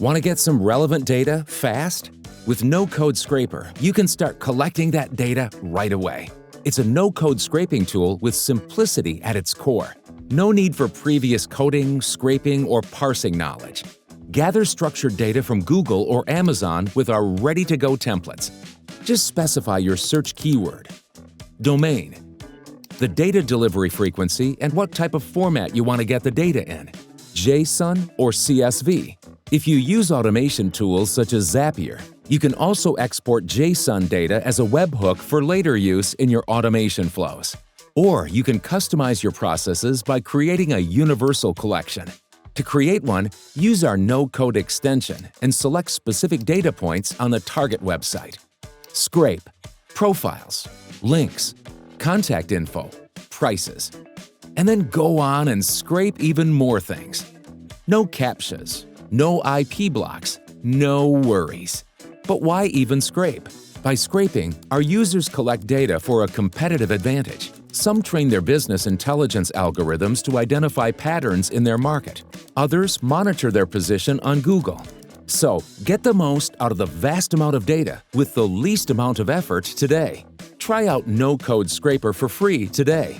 Want to get some relevant data fast? With No-Code Scraper, you can start collecting that data right away. It's a no-code scraping tool with simplicity at its core. No need for previous coding, scraping, or parsing knowledge. Gather structured data from Google or Amazon with our ready-to-go templates. Just specify your search keyword, domain, the data delivery frequency, and what type of format you want to get the data in, JSON or CSV. If you use automation tools such as Zapier, you can also export JSON data as a webhook for later use in your automation flows. Or you can customize your processes by creating a universal collection. To create one, use our no-code extension and select specific data points on the target website. Scrape, profiles, links, contact info, prices. And then go on and scrape even more things. No CAPTCHAs, no IP blocks, no worries. But why even scrape? By scraping, our users collect data for a competitive advantage. Some train their business intelligence algorithms to identify patterns in their market. Others monitor their position on Google. So, get the most out of the vast amount of data with the least amount of effort today. Try out No-Code Scraper for free today.